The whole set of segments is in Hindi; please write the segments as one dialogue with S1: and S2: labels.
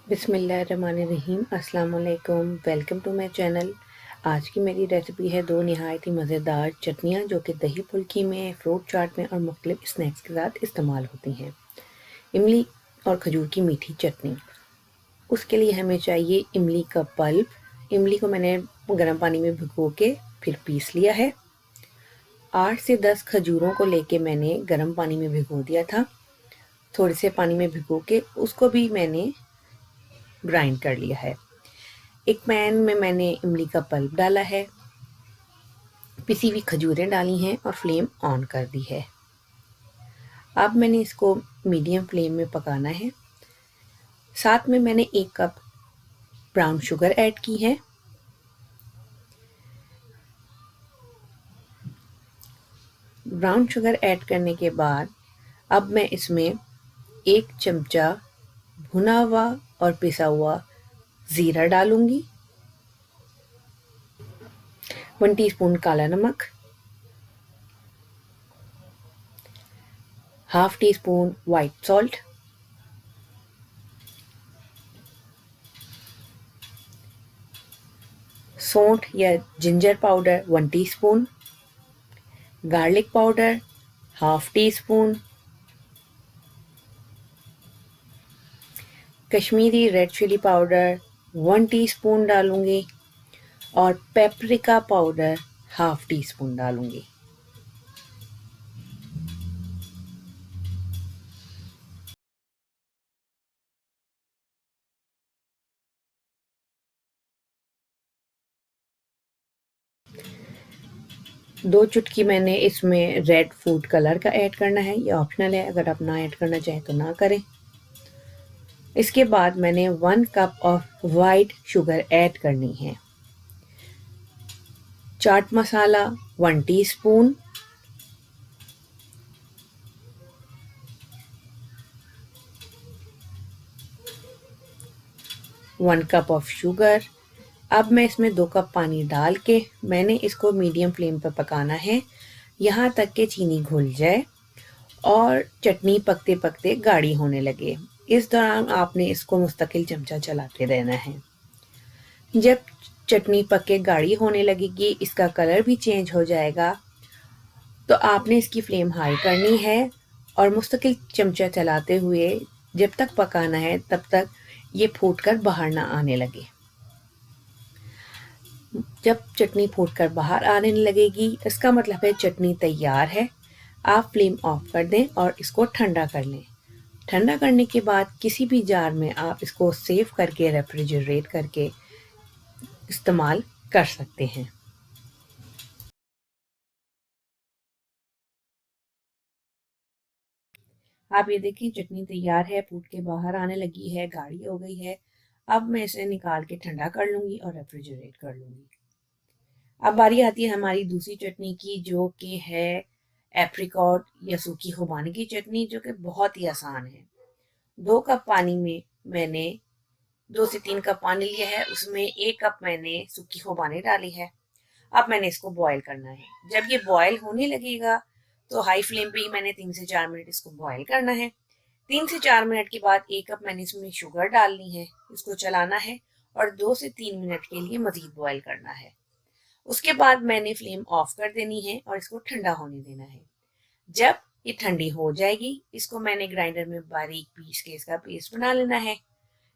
S1: बिस्मिल्लाहिर्रहमानिर्रहीम। अस्सलाम वालेकुम। Welcome to my channel. आज की मेरी रेसिपी है दो नहायत ही मज़ेदार चटनियाँ जो कि दही फुल्की में, फ्रूट चाट में और मुख्तलिफ स्नैक्स के साथ इस्तेमाल होती हैं। इमली और खजूर की मीठी चटनी। उसके लिए हमें चाहिए इमली का पल्प। इमली को मैंने गर्म पानी में भिगो के फिर पीस लिया है। 8 से 10 खजूरों को लेके मैंने गर्म पानी में भिगो दिया था। थोड़े से पानी में भिगो के उसको भी मैंने ग्राइंड कर लिया है। एक पैन में मैंने इमली का पल्प डाला है, पिसी हुई खजूरें डाली हैं और फ्लेम ऑन कर दी है। अब मैंने इसको मीडियम फ्लेम में पकाना है। साथ में मैंने 1 कप ब्राउन शुगर ऐड की है। ब्राउन शुगर ऐड करने के बाद अब मैं इसमें 1 चमचा भुना हुआ और पिसा हुआ ज़ीरा डालूंगी, 1 टीस्पून काला नमक, half teaspoon white salt, सौंठ या ginger powder 1 teaspoon, garlic powder half teaspoon, Kashmiri red chilli powder 1 teaspoon डालूंगी और paprika powder half teaspoon डालूंगी। दो चुटकी मैंने इसमें रेड फूड कलर का ऐड करना है, ये ऑप्शनल है, अगर आप ना ऐड करना चाहें तो ना करें। इसके बाद मैंने 1 cup of white sugar add करनी है। Chaat masala 1 teaspoon, one cup of sugar. अब मैं इसमें 2 कप पानी डाल के मैंने इसको मीडियम फ्लेम पर पकाना है, यहाँ तक कि चीनी घुल जाए और चटनी पकते पकते गाढ़ी होने लगे। इस दौरान आपने इसको मुस्तकिल चमचा चलाते रहना है। जब चटनी पक के गाढ़ी होने लगेगी, इसका कलर भी चेंज हो जाएगा, तो आपने इसकी फ्लेम हाई करनी है और मुस्तकिल चमचा चलाते हुए जब तक पकाना है तब तक ये फूट कर बाहर ना आने लगे। जब चटनी फूटकर बाहर आने लगेगी, इसका मतलब है चटनी तैयार है। आप फ्लेम ऑफ कर दें और इसको ठंडा कर लें। ठंडा करने के बाद किसी भी जार में आप इसको सेव करके रेफ्रिजरेट करके इस्तेमाल कर सकते हैं। आप ये देखिए चटनी तैयार है, फूट के बाहर आने लगी है, गाढ़ी हो गई है। अब मैं इसे निकाल के ठंडा कर लूँगी और रेफ्रिजरेट कर लूँगी। अब बारी आती है हमारी दूसरी चटनी की, जो कि है एप्रिकॉट या सूखी खुबानी की चटनी, जो कि बहुत ही आसान है। 2 कप पानी में मैंने 2 से 3 कप पानी लिया है, उसमें 1 कप मैंने सूखी खुबानी डाली है। अब मैंने इसको बॉयल करना है। जब ये बॉयल होने लगेगा तो हाई फ्लेम पे ही मैंने 3 से 4 मिनट इसको बॉयल करना है। 3 से 4 मिनट के बाद 1 कप मैंने इसमें शुगर डालनी है, इसको चलाना है और 2 से 3 मिनट के लिए मजीद बॉयल करना है। उसके बाद मैंने फ्लेम ऑफ कर देनी है और इसको ठंडा होने देना है। जब ये ठंडी हो जाएगी, इसको मैंने ग्राइंडर में बारीक पीस के इसका पेस्ट बना लेना है।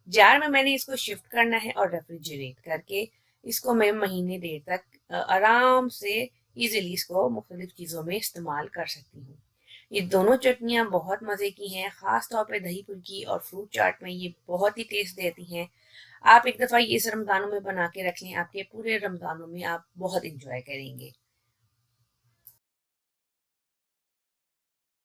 S1: जार में मैंने इसको शिफ्ट करना है और रेफ्रिजरेट करके इसको मैं महीने देर तक आराम से इजीली इसको मुख्तलिफ चीज़ों में इस्तेमाल कर सकती हूँ। ये दोनों चटनियाँ बहुत मज़े की हैं, ख़ास तौर पे दही फुल्की और फ्रूट चाट में ये बहुत ही टेस्ट देती हैं। आप एक दफ़ा ये इस रमज़ानों में बना के रख लें, आपके पूरे रमज़ानों में आप बहुत इंजॉय करेंगे।